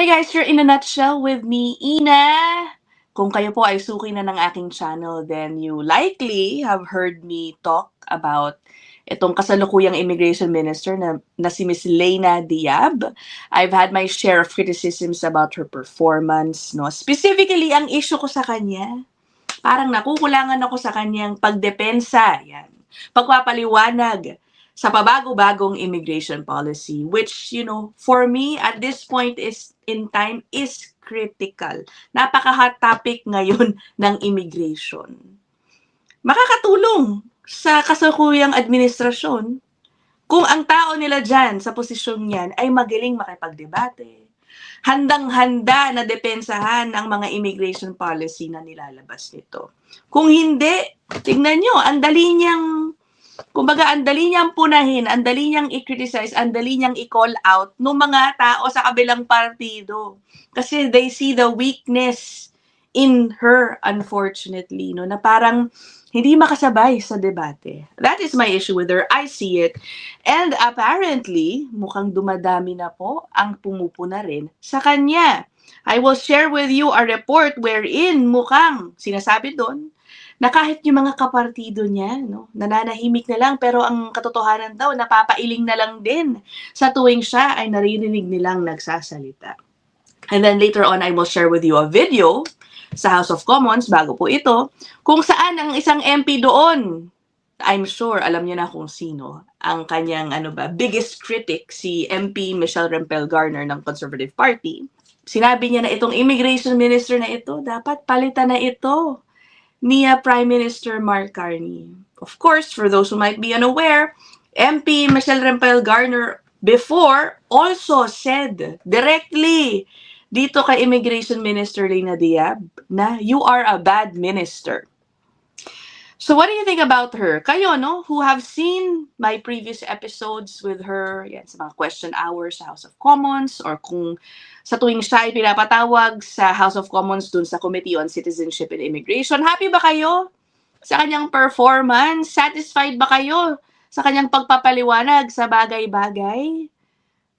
Hi guys, you're in a nutshell with me, Ina. Kung kayo po ay suki na ng aking channel, then you likely have heard me talk about itong kasalukuyang immigration minister na si Miss Leyna Diab. I've had my share of criticisms about her performance, no? Specifically, ang issue ko sa kanya, parang nakukulangan ako sa kanyang pagdepensa, yan. Pagpapaliwanag sa pabago-bagong immigration policy, which, for me, at this point in time, is critical. Napaka-hot topic ngayon ng immigration. Makakatulong sa kasalukuyang administrasyon kung ang tao nila dyan sa posisyon yan ay magaling makipagdebate, handang-handa na depensahan ang mga immigration policy na nilalabas nito. Kung hindi, tingnan nyo, ang dali niyang punahin, ang dali niyang i-criticize, ang dali niyang i-call out ng mga tao sa kabilang partido. Kasi they see the weakness in her, unfortunately, na parang hindi makasabay sa debate. That is my issue with her. I see it. And apparently, mukhang dumadami na po ang pumupuna rin sa kanya. I will share with you a report wherein mukhang sinasabi doon na kahit yung mga kapartido niya, nananahimik na lang, pero ang katotohanan daw, napapailing na lang din sa tuwing siya ay naririnig nilang nagsasalita. And then later on, I will share with you a video sa House of Commons, bago po ito, kung saan ang isang MP doon, I'm sure alam niyo na kung sino, ang kanyang biggest critic, si MP Michelle Rempel-Garner ng Conservative Party. Sinabi niya na itong immigration minister na ito, dapat palitan na ito ni Prime Minister Mark Carney. Of course, for those who might be unaware, MP Michelle Rempel-Garner before also said directly dito kay Immigration Minister Leyna Diab na you are a bad minister. So what do you think about her? Kayo, who have seen my previous episodes with her, yan, sa mga question hours sa House of Commons, or kung sa tuwing siya ay pinapatawag sa House of Commons dun sa Committee on Citizenship and Immigration, happy ba kayo sa kanyang performance? Satisfied ba kayo sa kanyang pagpapaliwanag sa bagay-bagay?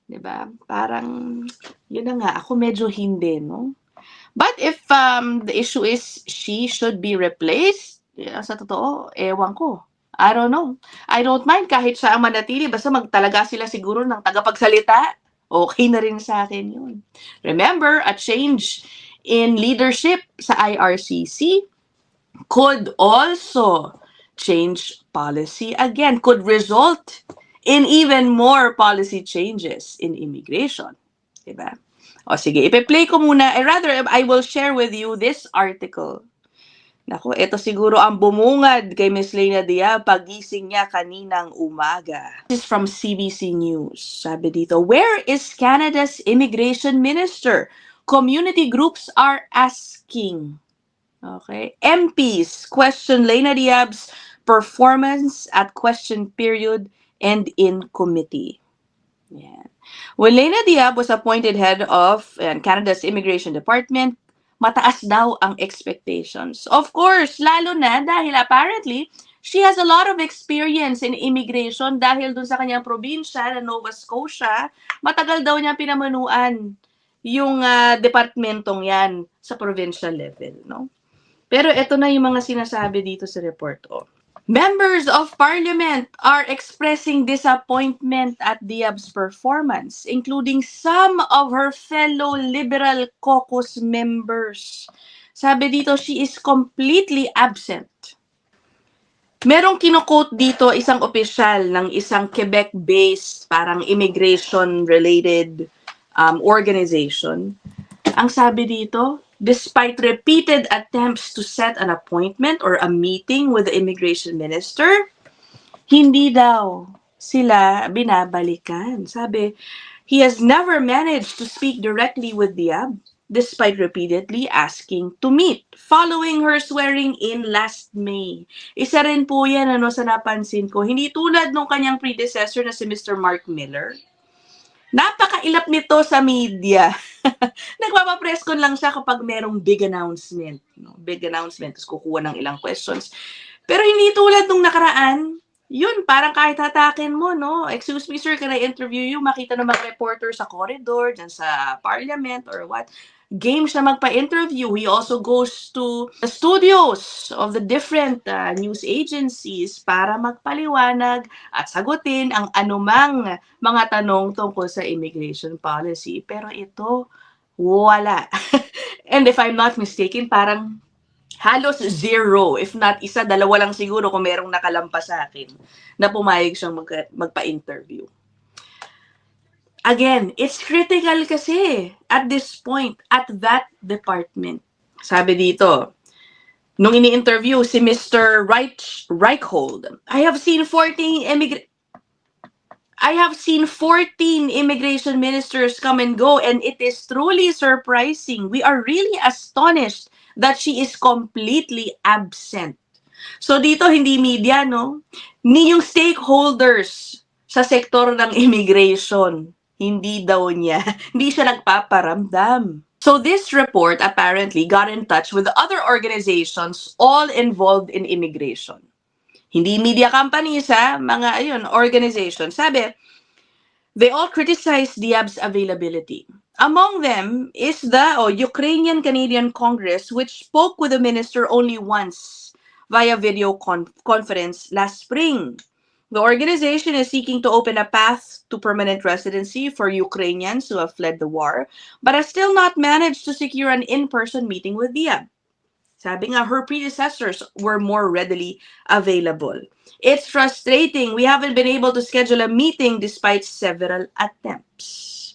Diba? Parang, yun na nga, ako medyo hindi, no? But if the issue is she should be replaced, sa totoo, ewan ko. I don't know. I don't mind kahit siya ang manatili, basta magtalaga sila siguro ng tagapagsalita. Okay na rin sa akin yun. Remember, a change in leadership sa IRCC could also change policy again, could result in even more policy changes in immigration. Diba? O sige, ipe-play ko muna. I will share with you this article. Naku, ito siguro ang bumungad kay Miss Leyna Diab pagising niya kaninang umaga. This is from CBC News. Sabi dito, where is Canada's immigration minister? Community groups are asking. Okay. MPs question Leyna Diab's performance at question period and in committee. Yeah. When Leyna Diab was appointed head of Canada's Immigration Department, mataas daw ang expectations. Of course, lalo na dahil apparently, she has a lot of experience in immigration dahil dun sa kanyang probinsya na Nova Scotia, matagal daw niya pinamunuan yung departmentong yan sa provincial level, no? Pero ito na yung mga sinasabi dito sa report, Members of Parliament are expressing disappointment at Diab's performance, including some of her fellow Liberal caucus members. Sabi dito, she is completely absent. Merong kino-quote dito isang opisyal ng isang Quebec-based parang immigration-related organization. Ang sabi dito, despite repeated attempts to set an appointment or a meeting with the immigration minister, hindi daw sila binabalikan. Sabi, he has never managed to speak directly with Diab despite repeatedly asking to meet following her swearing in last May. Isa rin po yan sa napansin ko. Hindi tulad nung kanyang predecessor na si Mr. Mark Miller. Napakailap nito sa media. Nagpapapress con lang siya kapag merong big announcement. Big announcement, tapos kukuha ng ilang questions. Pero hindi tulad nung nakaraan, Yun, parang kahit hatakin mo, no? Excuse me, sir, can I interview you? Makita ng mga reporter sa corridor, dyan sa parliament or what. Game siya magpa-interview. He also goes to the studios of the different news agencies para magpaliwanag at sagutin ang anumang mga tanong tungkol sa immigration policy. Pero ito, wala. And if I'm not mistaken, parang halos zero, if not isa, dalawa lang siguro kung merong nakalampas sa akin na pumayag siyang magpa-interview. Again, it's critical kasi at this point, at that department. Sabi dito, nung ini-interview si Mr. Reichhold, I have seen 14 immigration ministers come and go, and it is truly surprising. We are really astonished that she is completely absent. So dito, hindi media, no? Ni yung stakeholders sa sektor ng immigration. Hindi daw niya. Hindi siya nagpaparamdam. So this report apparently got in touch with the other organizations all involved in immigration. Hindi media companies, ha? Mga, organizations. Sabi, they all criticized Diab's availability. Among them is the Ukrainian-Canadian Congress, which spoke with the minister only once via video conference last spring. The organization is seeking to open a path to permanent residency for Ukrainians who have fled the war, but has still not managed to secure an in-person meeting with Diab. Sabi nga, her predecessors were more readily available. It's frustrating. We haven't been able to schedule a meeting despite several attempts.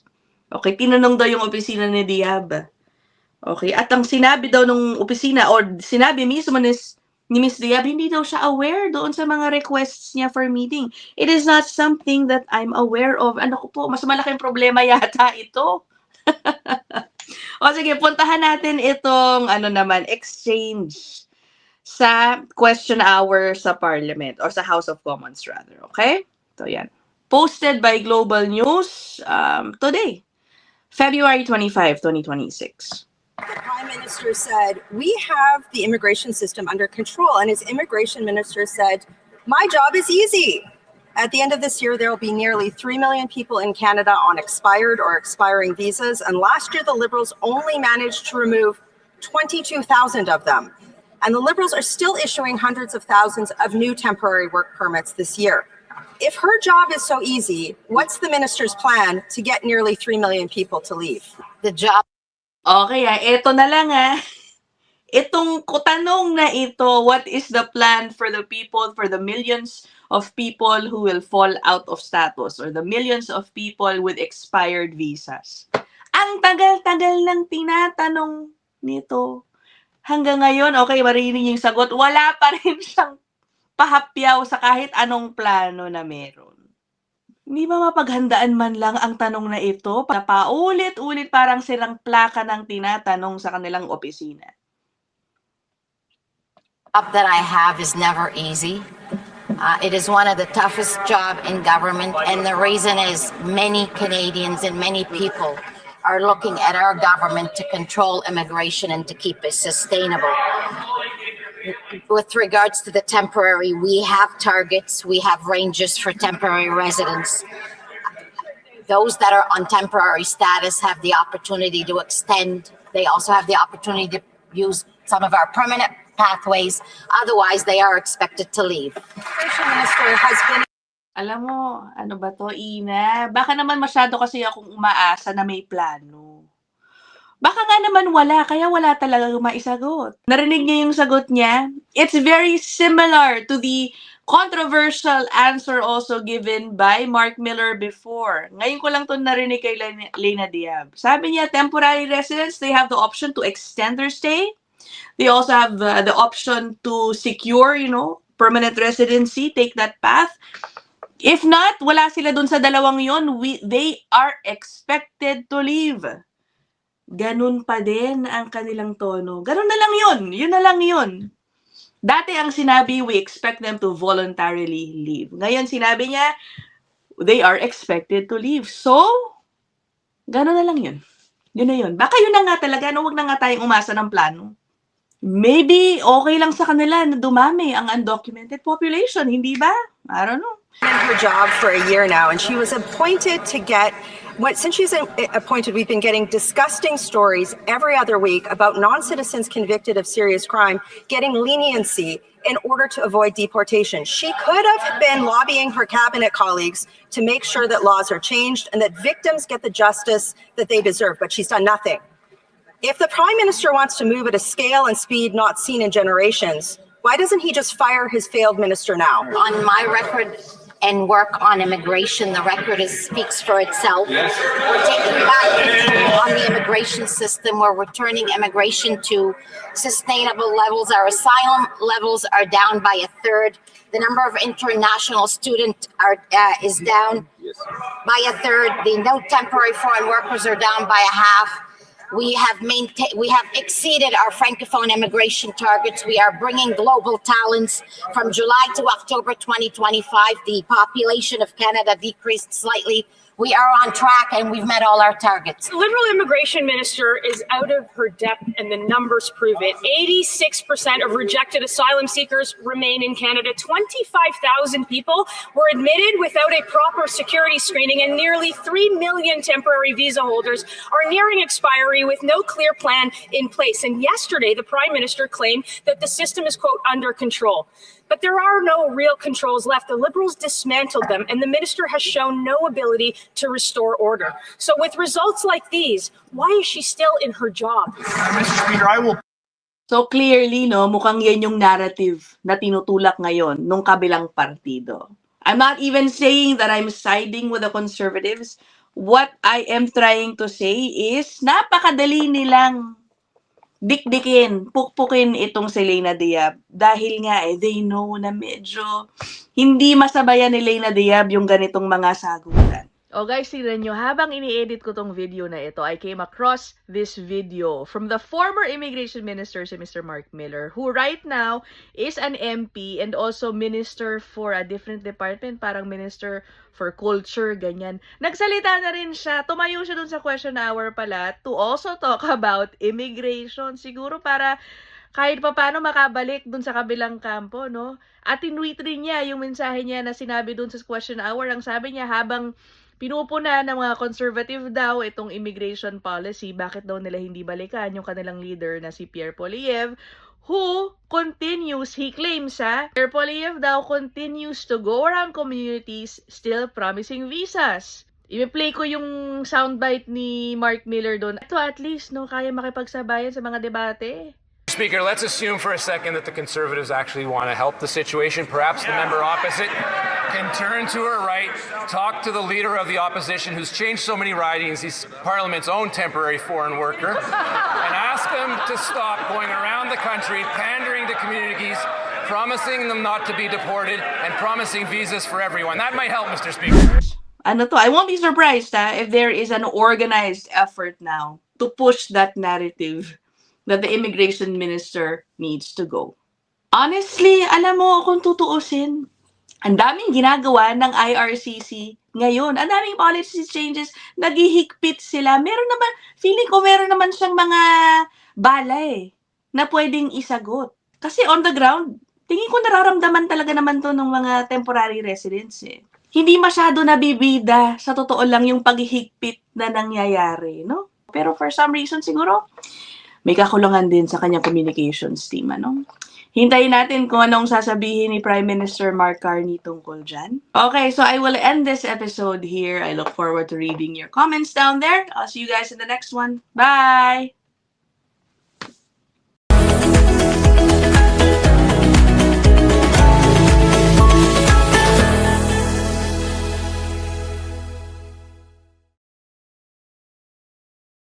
Okay, tinanong daw yung opisina ni Diab. Okay, at ang sinabi daw nung opisina, or sinabi mismo ni Miss Diab, hindi daw siya aware doon sa mga requests niya for meeting. It is not something that I'm aware of. Ano ko po, mas malaking problema yata ito. O sige, puntahan natin itong exchange sa question hour sa Parliament or sa House of Commons rather, okay? So yan. Posted by Global News today, February 25, 2026. The Prime Minister said, we have the immigration system under control. And his immigration minister said, my job is easy. At the end of this year, there will be nearly 3 million people in Canada on expired or expiring visas. And last year, the Liberals only managed to remove 22,000 of them. And the Liberals are still issuing hundreds of thousands of new temporary work permits this year. If her job is so easy, what's the minister's plan to get nearly 3 million people to leave? The job. Okay, ito na lang Itong tanong na ito, what is the plan for the people, for the millions of people who will fall out of status or the millions of people with expired visas? Ang tagal-tagal lang tinatanong nito. Hanggang ngayon, okay, marinig yung sagot, wala pa rin siyang pahapyaw sa kahit anong plano na meron. Hindi ba mapaghandaan man lang ang tanong na ito? Paulit-ulit parang silang plaka ng tinatanong sa kanilang opisina. Job that I have is never easy. It is one of the toughest jobs in government, and the reason is many Canadians and many people are looking at our government to control immigration and to keep it sustainable. With regards to the temporary, we have targets, we have ranges for temporary residents. Those that are on temporary status have the opportunity to extend. They also have the opportunity to use some of our permanent pathways. Otherwise, they are expected to leave. The Immigration Minister has been... Alam mo, ano ba to, Ina? Baka naman masyado kasi akong umaasa na may plano. Baka nga naman wala, kaya wala talaga maisagot. Narinig niyo yung sagot niya? It's very similar to the controversial answer also given by Mark Miller before. Ngayon ko lang to narinig kay Lena Diab. Sabi niya, temporary residents, they have the option to extend their stay. They also have the option to secure, permanent residency, take that path. If not, wala sila dun sa dalawang yon. They are expected to leave. Ganun pa din ang kanilang tono. Ganun na lang yun. Yun na lang yun. Dati ang sinabi, we expect them to voluntarily leave. Ngayon sinabi niya, they are expected to leave. So, ganun na lang yun. Yun na yun. Baka yun na nga talaga, huwag na nga tayong umasa ng plano. Maybe okay lang sa kanila na dumami ang undocumented population, hindi ba? I don't know. In her job for a year now, and she was appointed to get since she's appointed, we've been getting disgusting stories every other week about non-citizens convicted of serious crime getting leniency in order to avoid deportation. She could have been lobbying her cabinet colleagues to make sure that laws are changed and that victims get the justice that they deserve, but she's done nothing. If the Prime Minister wants to move at a scale and speed not seen in generations, why doesn't he just fire his failed minister now? On my record and work on immigration, the record speaks for itself. We're taking back control on the immigration system. We're returning immigration to sustainable levels. Our asylum levels are down by a third. The number of international students is down by a third. The no temporary foreign workers are down by a half. We have exceeded our Francophone immigration targets. We are bringing global talents. From July to October 2025, the population of Canada decreased slightly. We are on track and we've met all our targets. The Liberal immigration minister is out of her depth and the numbers prove it. 86% of rejected asylum seekers remain in Canada. 25,000 people were admitted without a proper security screening, and nearly 3 million temporary visa holders are nearing expiry with no clear plan in place. And yesterday, the Prime Minister claimed that the system is, quote, under control. But there are no real controls left. The Liberals dismantled them, and the minister has shown no ability to restore order. So with results like these, why is she still in her job? Mr. Speaker, I will. So clearly, no, mukhang yan yung narrative na tinutulak ngayon nung kabilang partido. I'm not even saying that I'm siding with the Conservatives. What I am trying to say is napakadali nilang dikdikin, pukpukin itong si Leyna Diab dahil nga they know na medyo hindi masabayan ni Leyna Diab yung ganitong mga sagutan. Oh guys, tignan nyo, habang ini-edit ko tong video na ito, I came across this video from the former Immigration Minister, si Mr. Mark Miller, who right now is an MP and also Minister for a different department, parang Minister for Culture, ganyan. Nagsalita na rin siya, tumayo siya dun sa question hour pala to also talk about immigration, siguro para kahit pa paano makabalik dun sa kabilang kampo, no? At tinweet rin niya yung mensahe niya na sinabi dun sa question hour. Ang sabi niya, habang pinupuna ng mga conservative daw itong immigration policy, bakit daw nila hindi balikan yung kanilang leader na si Pierre Poilievre, who continues, he claims Pierre Poilievre daw continues to go around communities still promising visas. I-play ko yung soundbite ni Mark Miller doon. Ito at least, no, kaya makipagsabayan sa mga debate. Speaker, let's assume for a second that the Conservatives actually want to help the situation. Perhaps the member opposite can turn to her right, talk to the leader of the opposition who's changed so many ridings, he's Parliament's own temporary foreign worker, and ask them to stop going around the country pandering to communities, promising them not to be deported, and promising visas for everyone. That might help, Mr. Speaker. Ano to? I won't be surprised if there is an organized effort now to push that narrative that the immigration minister needs to go. Honestly, alam mo, kung tutuusin, ang daming ginagawa ng IRCC ngayon. Ang daming policy changes, naghihigpit sila. Meron naman, feeling ko meron naman siyang mga balay na pwedeng isagot. Kasi on the ground, tingin ko nararamdaman talaga naman to ng mga temporary residents eh. Hindi masyado nabibida, sa totoo lang, yung paghihigpit na nangyayari, no? Pero for some reason siguro, may kakulangan din sa kanyang communications team, ano? Hintayin natin kung anong sasabihin ni Prime Minister Mark Carney tungkol dyan. Okay, so I will end this episode here. I look forward to reading your comments down there. I'll see you guys in the next one. Bye!